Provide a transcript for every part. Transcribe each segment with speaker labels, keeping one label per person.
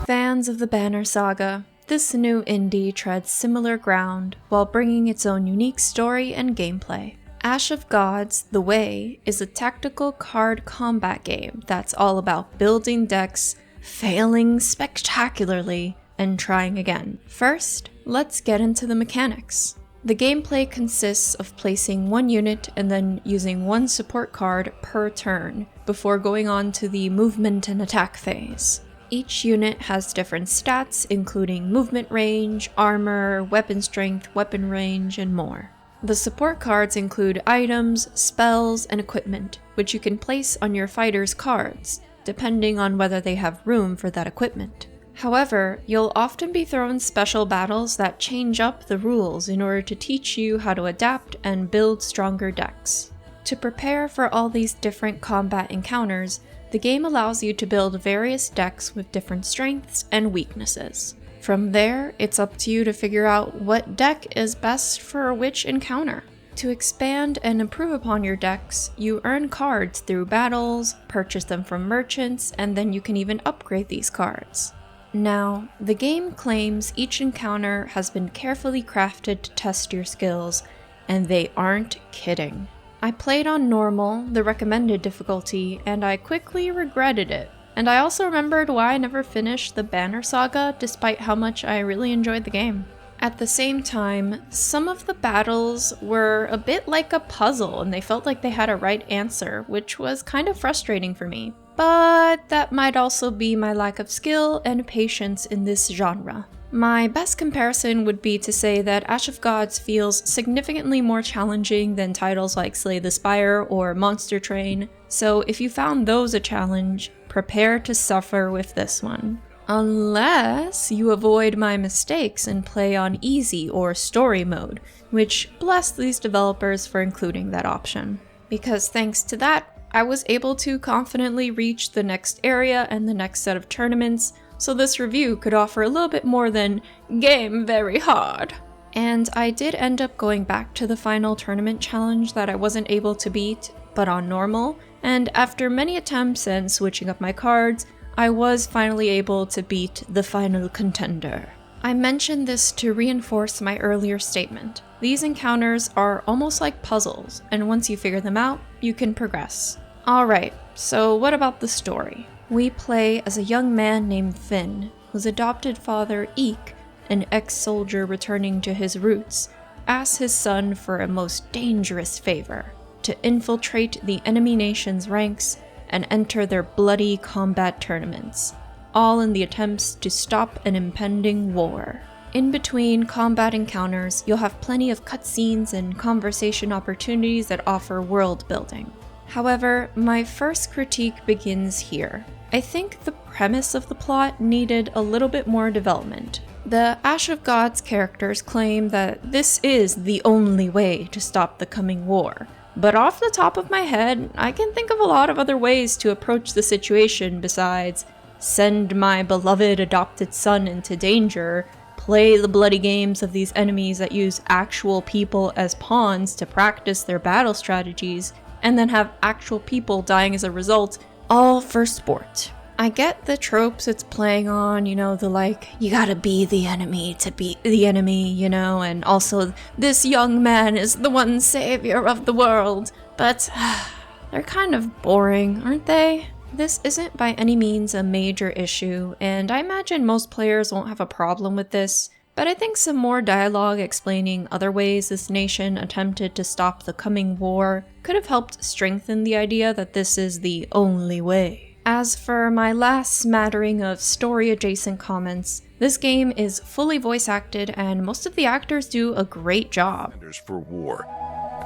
Speaker 1: Fans of the Banner Saga, this new indie treads similar ground while bringing its own unique story and gameplay. Ash of Gods: 𝐦𝐤 is a tactical card combat game that's all about building decks, failing spectacularly, and trying again. First, let's get into the mechanics. The gameplay consists of placing one unit and then using one support card per turn, before going on to the movement and attack phase. Each unit has different stats, including movement range, armor, weapon strength, weapon range, and more. The support cards include items, spells, and equipment, which you can place on your fighter's cards, depending on whether they have room for that equipment. However, you'll often be thrown special battles that change up the rules in order to teach you how to adapt and build stronger decks. To prepare for all these different combat encounters, the game allows you to build various decks with different strengths and weaknesses. From there, it's up to you to figure out what deck is best for which encounter. To expand and improve upon your decks, you earn cards through battles, purchase them from merchants, and then you can even upgrade these cards. Now, the game claims each encounter has been carefully crafted to test your skills, and they aren't kidding. I played on normal, the recommended difficulty, and I quickly regretted it. And I also remembered why I never finished the Banner Saga despite how much I really enjoyed the game. At the same time, some of the battles were a bit like a puzzle and they felt like they had a right answer, which was kind of frustrating for me. But that might also be my lack of skill and patience in this genre. My best comparison would be to say that Ash of Gods feels significantly more challenging than titles like Slay the Spire or Monster Train, so if you found those a challenge, prepare to suffer with this one. Unless you avoid my mistakes and play on easy or story mode, which bless these developers for including that option. Because thanks to that, I was able to confidently reach the next area and the next set of tournaments, so this review could offer a little bit more than game very hard. And I did end up going back to the final tournament challenge that I wasn't able to beat, but on normal, and after many attempts and switching up my cards, I was finally able to beat the final contender. I mentioned this to reinforce my earlier statement. These encounters are almost like puzzles, and once you figure them out, you can progress. Alright, so what about the story? We play as a young man named Finn, whose adopted father, 𝐸𝐸, an ex-soldier returning to his roots, asks his son for a most dangerous favor: to infiltrate the enemy nation's ranks and enter their bloody combat tournaments, all in the attempts to stop an impending war. In between combat encounters, you'll have plenty of cutscenes and conversation opportunities that offer world building. However, my first critique begins here. I think the premise of the plot needed a little bit more development. The Ash of Gods characters claim that this is the only way to stop the coming war. But off the top of my head, I can think of a lot of other ways to approach the situation besides send my beloved adopted son into danger, play the bloody games of these enemies that use actual people as pawns to practice their battle strategies, and then have actual people dying as a result, all for sport. I get the tropes it's playing on, you gotta be the enemy to beat the enemy, and also this young man is the one savior of the world, but they're kind of boring, aren't they? This isn't by any means a major issue, and I imagine most players won't have a problem with this, but I think some more dialogue explaining other ways this nation attempted to stop the coming war could have helped strengthen the idea that this is the only way. As for my last smattering of story-adjacent comments, this game is fully voice-acted and most of the actors do a great job.
Speaker 2: For war,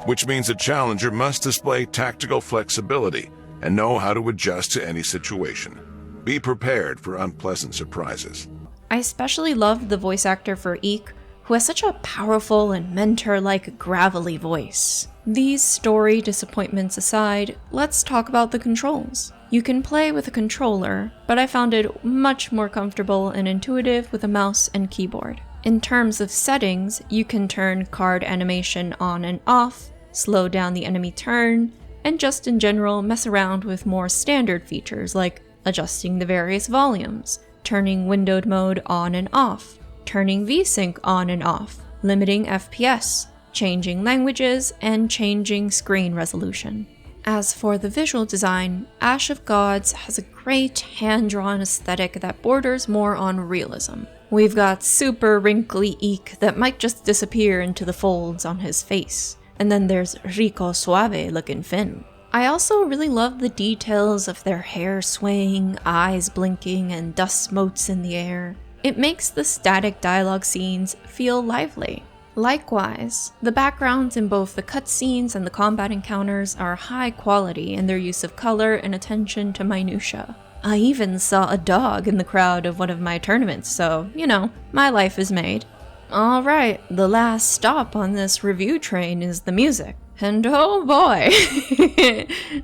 Speaker 2: which means a challenger must display tactical flexibility and know how to adjust to any situation. Be prepared for unpleasant surprises.
Speaker 1: I especially loved the voice actor for 𝐸𝐸, who has such a powerful and mentor-like gravelly voice. These story disappointments aside, let's talk about the controls. You can play with a controller, but I found it much more comfortable and intuitive with a mouse and keyboard. In terms of settings, you can turn card animation on and off, slow down the enemy turn, and just in general mess around with more standard features like adjusting the various volumes, turning windowed mode on and off, turning VSync on and off, limiting FPS, changing languages, and changing screen resolution. As for the visual design, Ash of Gods has a great hand-drawn aesthetic that borders more on realism. We've got super wrinkly 𝐸𝐸 that might just disappear into the folds on his face, and then there's 𝐦𝐨𝐤𝐤𝐿 looking Finn. I also really love the details of their hair swaying, eyes blinking, and dust motes in the air. It makes the static dialogue scenes feel lively. Likewise, the backgrounds in both the cutscenes and the combat encounters are high quality in their use of color and attention to minutia. I even saw a dog in the crowd of one of my tournaments, so, you know, my life is made. Alright, the last stop on this review train is the music. And oh boy,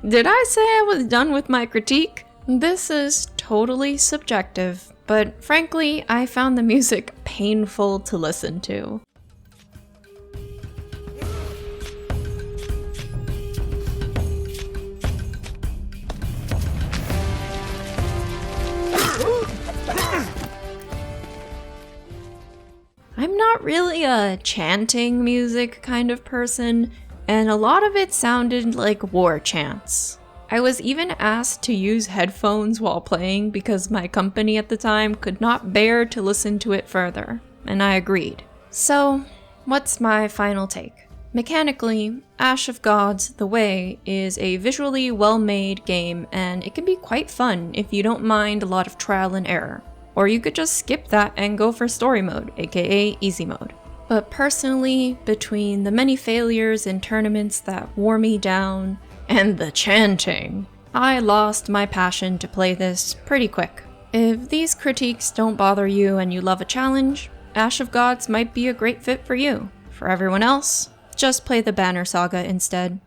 Speaker 1: did I say I was done with my critique? This is totally subjective, but frankly, I found the music painful to listen to. I'm not really a chanting music kind of person, and a lot of it sounded like war chants. I was even asked to use headphones while playing because my company at the time could not bear to listen to it further, and I agreed. So, what's my final take? Mechanically, Ash of Gods: The Way is a visually well-made game, and it can be quite fun if you don't mind a lot of trial and error. Or you could just skip that and go for story mode, aka easy mode. But personally, between the many failures in tournaments that wore me down, and the chanting, I lost my passion to play this pretty quick. If these critiques don't bother you and you love a challenge, Ash of Gods might be a great fit for you. For everyone else, just play the Banner Saga instead.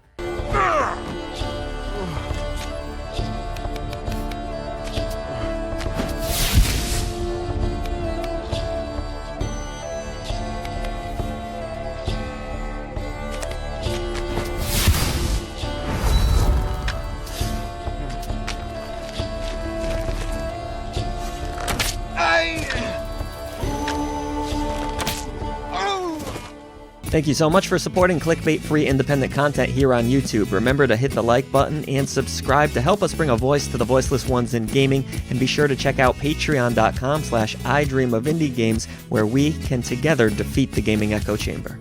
Speaker 3: Thank you so much for supporting clickbait-free independent content here on YouTube. Remember to hit the like button and subscribe to help us bring a voice to the voiceless ones in gaming, and be sure to check out patreon.com/IDreamOfIndieGames, where we can together defeat the gaming echo chamber.